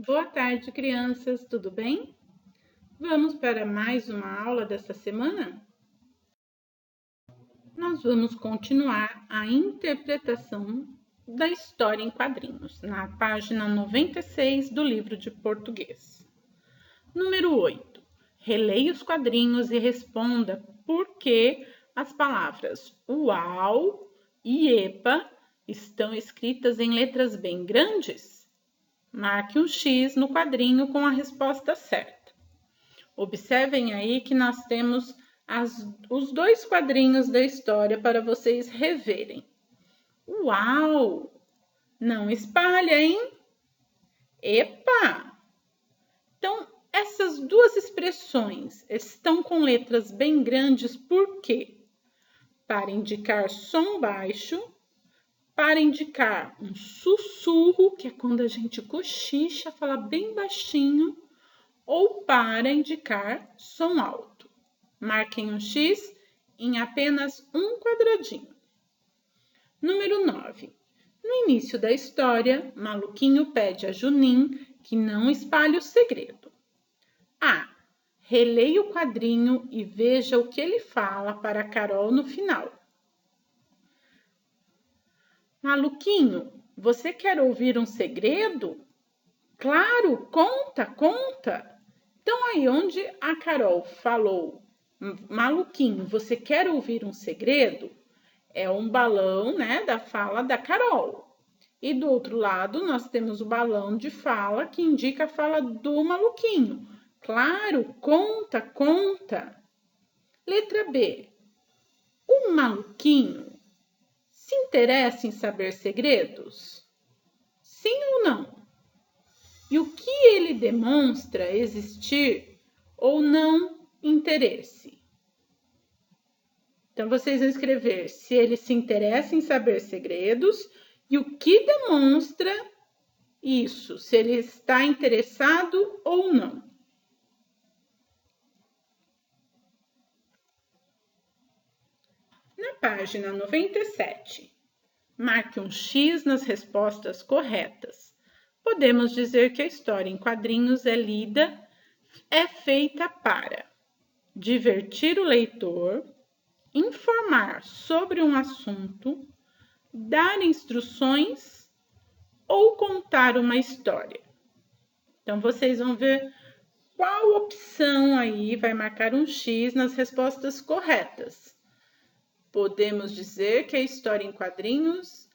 Boa tarde, crianças, tudo bem? Vamos para mais uma aula desta semana? Nós vamos continuar a interpretação da história em quadrinhos, na página 96 do livro de português. Número 8. Releia os quadrinhos e responda por que as palavras uau e epa estão escritas em letras bem grandes. Marque um X no quadrinho com a resposta certa. Observem aí que nós temos os dois quadrinhos da história para vocês reverem. Uau! Não espalha, hein? Epa! Então, essas duas expressões estão com letras bem grandes, por quê? Para indicar som baixo, para indicar um sussurro, que é quando a gente cochicha, fala bem baixinho, ou para indicar som alto. Marquem um X em apenas um quadradinho. Número 9. No início da história, Maluquinho pede a Junim que não espalhe o segredo. A. Releia o quadrinho e veja o que ele fala para Carol no final. Maluquinho, você quer ouvir um segredo? Claro, conta, conta! Então, aí onde a Carol falou, Maluquinho, você quer ouvir um segredo? É um balão, né, da fala da Carol. E do outro lado, nós temos o balão de fala que indica a fala do Maluquinho. Claro, conta, conta. Letra B. O Maluquinho se interessa em saber segredos? Sim ou não? E o que ele demonstra existir ou não interesse? Então, vocês vão escrever se ele se interessa em saber segredos e o que demonstra isso, se ele está interessado ou não. Na página 97, marque um X nas respostas corretas. Podemos dizer que a história em quadrinhos é feita para divertir o leitor, informar sobre um assunto, dar instruções ou contar uma história. Então, vocês vão ver qual opção aí vai marcar um X nas respostas corretas. Podemos dizer que a história em quadrinhos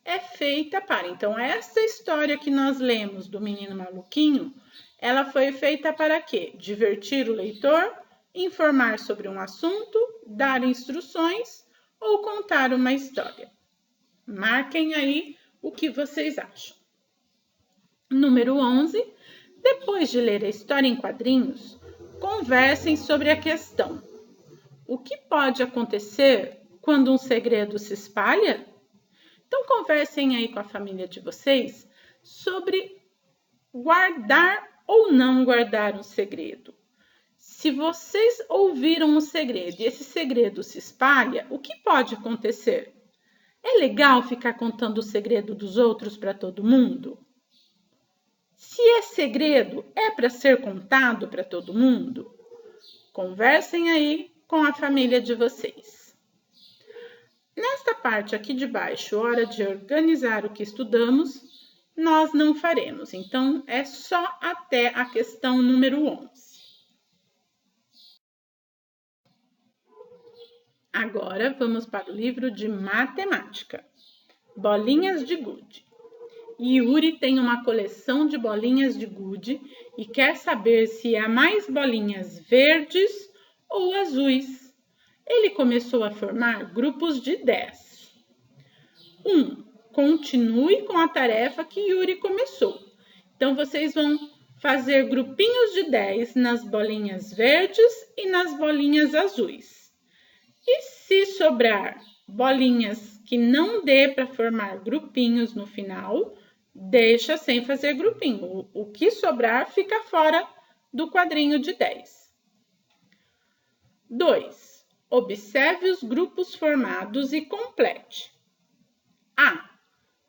é feita para. Então, essa história que nós lemos do Menino Maluquinho, ela foi feita para quê? Divertir o leitor, informar sobre um assunto, dar instruções ou contar uma história. Marquem aí o que vocês acham. Número 11. Depois de ler a história em quadrinhos, conversem sobre a questão: o que pode acontecer quando um segredo se espalha? Então, conversem aí com a família de vocês sobre guardar ou não guardar um segredo. Se vocês ouviram um segredo e esse segredo se espalha, o que pode acontecer? É legal ficar contando o segredo dos outros para todo mundo? Se é segredo, é para ser contado para todo mundo? Conversem aí com a família de vocês. Nesta parte aqui de baixo, hora de organizar o que estudamos, nós não faremos. Então, é só até a questão número 11. Agora, vamos para o livro de matemática. Bolinhas de gude. Yuri tem uma coleção de bolinhas de gude e quer saber se há mais bolinhas verdes ou azuis. Ele começou a formar grupos de 10. 1. Continue com a tarefa que Yuri começou. Então, vocês vão fazer grupinhos de 10 nas bolinhas verdes e nas bolinhas azuis. E se sobrar bolinhas que não dê para formar grupinhos no final, deixa sem fazer grupinho. O que sobrar fica fora do quadrinho de 10. 2. Observe os grupos formados e complete. A.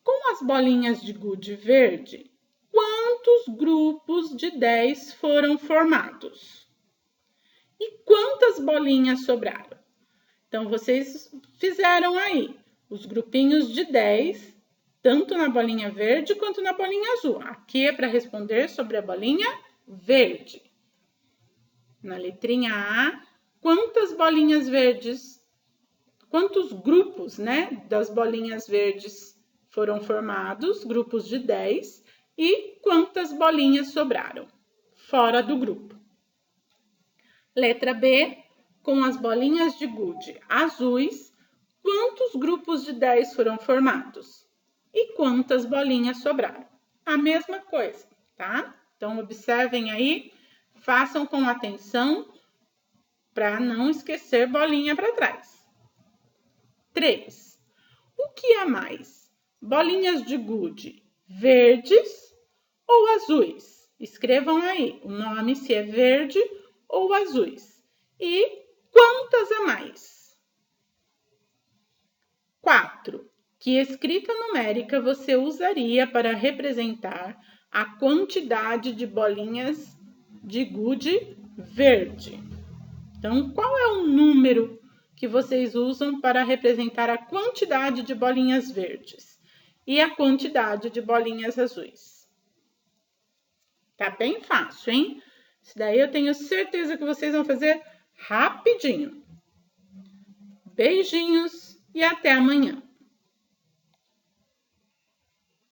Com as bolinhas de gude verde, quantos grupos de 10 foram formados? E quantas bolinhas sobraram? Então, vocês fizeram aí os grupinhos de 10, tanto na bolinha verde quanto na bolinha azul. Aqui é para responder sobre a bolinha verde. Na letrinha A, quantas bolinhas verdes, quantos grupos, né, das bolinhas verdes foram formados, grupos de 10, e quantas bolinhas sobraram fora do grupo? Letra B, com as bolinhas de gude azuis, quantos grupos de 10 foram formados? E quantas bolinhas sobraram? A mesma coisa, tá? Então, observem aí, façam com atenção para não esquecer bolinha para trás. 3. O que é mais? Bolinhas de gude verdes ou azuis? Escrevam aí o nome, se é verde ou azuis. E quantas a mais? 4. Que escrita numérica você usaria para representar a quantidade de bolinhas de gude verde? Então, qual é o número que vocês usam para representar a quantidade de bolinhas verdes e a quantidade de bolinhas azuis? Tá bem fácil, hein? Isso daí eu tenho certeza que vocês vão fazer rapidinho. Beijinhos e até amanhã!